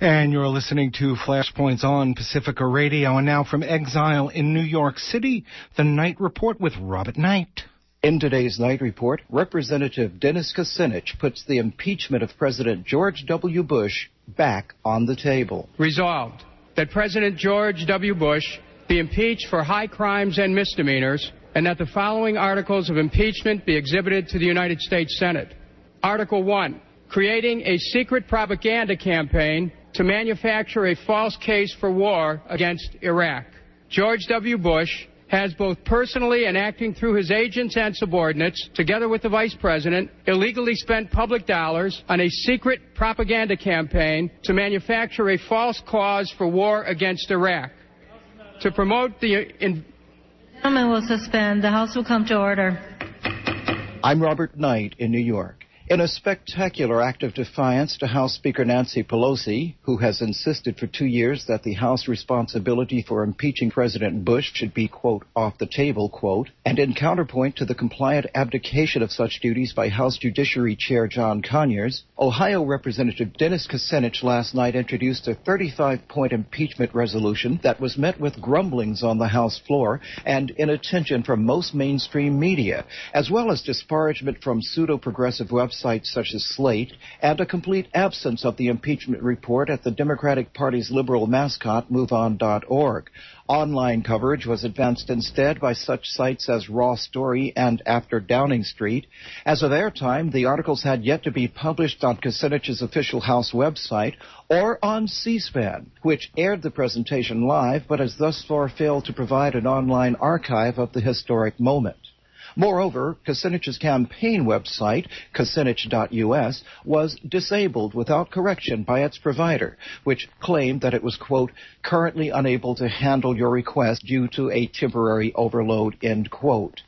And you're listening to Flashpoints on Pacifica Radio. And now from exile in New York City, the Night Report with Robert Knight. In today's Night Report, Representative Dennis Kucinich puts the impeachment of President George W. Bush back on the table. Resolved that President George W. Bush be impeached for high crimes and misdemeanors, and that the following articles of impeachment be exhibited to the United States Senate. Article 1, creating a secret propaganda campaign to manufacture a false case for war against Iraq. George W. Bush has both personally and acting through his agents and subordinates, together with the Vice President, illegally spent public dollars on a secret propaganda campaign to manufacture a false cause for war against Iraq. To promote the... The gentleman will suspend. The House will come to order. I'm Robert Knight in New York. In a spectacular act of defiance to House Speaker Nancy Pelosi, who has insisted for 2 years that the House responsibility for impeaching President Bush should be, quote, off the table, quote, and in counterpoint to the compliant abdication of such duties by House Judiciary Chair John Conyers, Ohio Representative Dennis Kucinich last night introduced a 35-point impeachment resolution that was met with grumblings on the House floor and inattention from most mainstream media, as well as disparagement from pseudo-progressive websites such as Slate, and a complete absence of the impeachment report at the Democratic Party's liberal mascot, MoveOn.org. Online coverage was advanced instead by such sites as Raw Story and After Downing Street. As of airtime, the articles had yet to be published on Kucinich's official House website or on C-SPAN, which aired the presentation live but has thus far failed to provide an online archive of the historic moment. Moreover, Kucinich's campaign website, Kucinich.us, was disabled without correction by its provider, which claimed that it was, quote, currently unable to handle your request due to a temporary overload, end quote.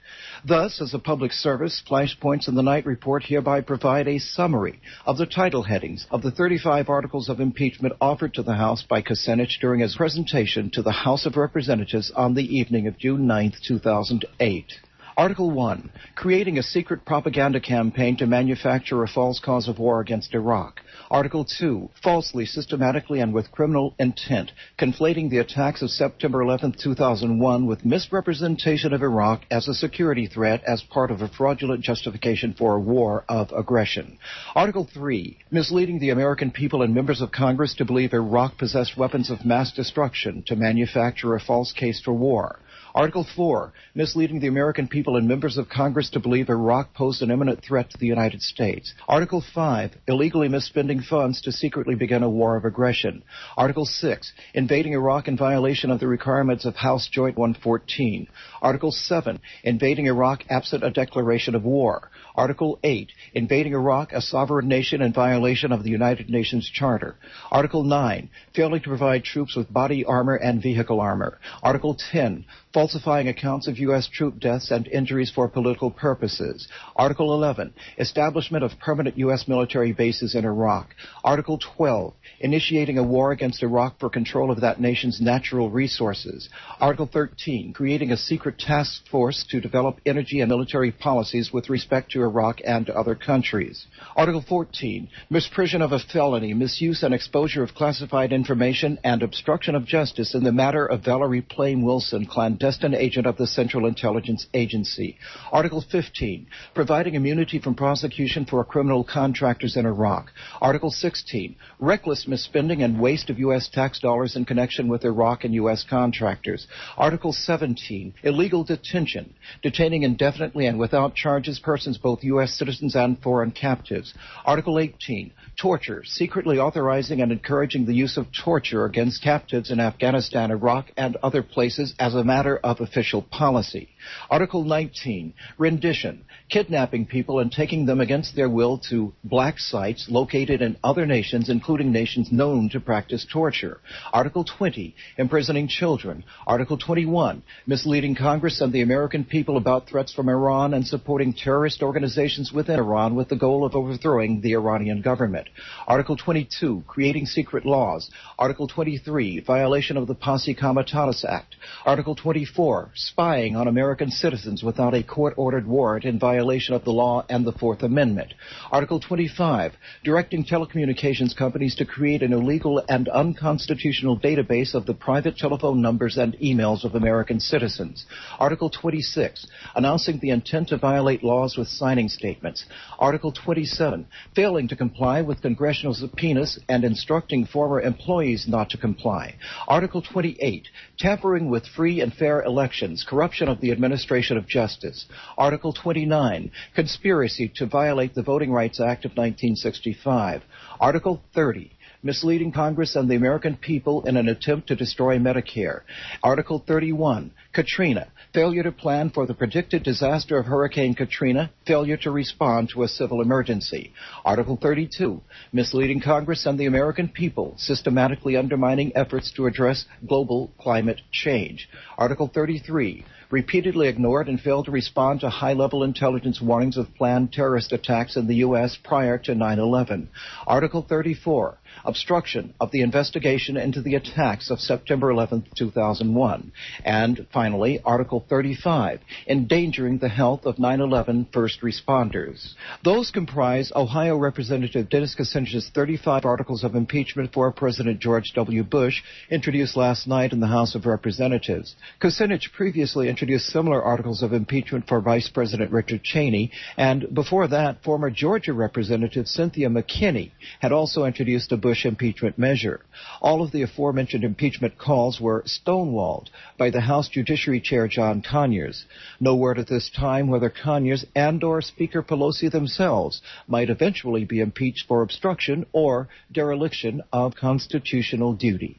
Thus, as a public service, Flashpoints in the Night Report hereby provide a summary of the title headings of the 35 articles of impeachment offered to the House by Kucinich during his presentation to the House of Representatives on the evening of June 9, 2008. Article 1, creating a secret propaganda campaign to manufacture a false cause of war against Iraq. Article 2, falsely, systematically, and with criminal intent, conflating the attacks of September 11, 2001 with misrepresentation of Iraq as a security threat as part of a fraudulent justification for a war of aggression. Article 3, misleading the American people and members of Congress to believe Iraq possessed weapons of mass destruction to manufacture a false case for war. Article 4, misleading the American people and members of Congress to believe Iraq posed an imminent threat to the United States. Article 5, illegally misspending funds to secretly begin a war of aggression. Article 6, invading Iraq in violation of the requirements of House Joint 114. Article 7, invading Iraq absent a declaration of war. Article 8, invading Iraq, a sovereign nation in violation of the United Nations Charter. Article 9, failing to provide troops with body armor and vehicle armor. Article 10, falsifying accounts of U.S. troop deaths and injuries for political purposes. Article 11, establishment of permanent U.S. military bases in Iraq. Article 12, initiating a war against Iraq for control of that nation's natural resources. Article 13, creating a secret task force to develop energy and military policies with respect to Iraq and other countries. Article 14, misprision of a felony, misuse and exposure of classified information, and obstruction of justice in the matter of Valerie Plame Wilson, clandestine agent of the Central Intelligence Agency. Article 15, providing immunity from prosecution for criminal contractors in Iraq. Article 16, reckless misspending and waste of U.S. tax dollars in connection with Iraq and U.S. contractors. Article 17, illegal detention, detaining indefinitely and without charges persons both U.S. citizens and foreign captives. Article 18, torture, secretly authorizing and encouraging the use of torture against captives in Afghanistan, Iraq, and other places as a matter of official policy. Article 19, rendition, kidnapping people and taking them against their will to black sites located in other nations, including nations known to practice torture. Article 20, imprisoning children. Article 21, misleading Congress and the American people about threats from Iran and supporting terrorist organizations within Iran with the goal of overthrowing the Iranian government. Article 22, creating secret laws. Article 23, violation of the Posse Comitatus Act. Article 24, 24, spying on American citizens without a court-ordered warrant in violation of the law and the Fourth Amendment. Article 25, directing telecommunications companies to create an illegal and unconstitutional database of the private telephone numbers and emails of American citizens. Article 26, announcing the intent to violate laws with signing statements. Article 27, failing to comply with congressional subpoenas and instructing former employees not to comply. Article 28, tampering with free and fair elections, corruption of the administration of justice. Article 29, conspiracy to violate the Voting Rights Act of 1965. Article 30, misleading Congress and the American people in an attempt to destroy Medicare. Article 31, Katrina, failure to plan for the predicted disaster of Hurricane Katrina, failure to respond to a civil emergency. Article 32, misleading Congress and the American people, systematically undermining efforts to address global climate change. Article 33, repeatedly ignored and failed to respond to high-level intelligence warnings of planned terrorist attacks in the U.S. prior to 9/11. Article 34, obstruction of the investigation into the attacks of September 11, 2001. And finally, Article 35, endangering the health of 9/11 first responders. Those comprise Ohio Representative Dennis Kucinich's 35 articles of impeachment for President George W. Bush, introduced last night in the House of Representatives. Kucinich previously introduced similar articles of impeachment for Vice President Richard Cheney, and before that, former Georgia Representative Cynthia McKinney had also introduced a Bush impeachment measure. All of the aforementioned impeachment calls were stonewalled by the House Judiciary Chair John Conyers. No word at this time whether Conyers and/or Speaker Pelosi themselves might eventually be impeached for obstruction or dereliction of constitutional duty.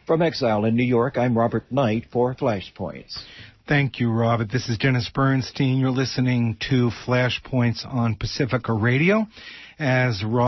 From exile in New York, I'm Robert Knight for Flashpoints. Thank you, Robert. This is Dennis Bernstein. You're listening to Flashpoints on Pacifica Radio. As Robert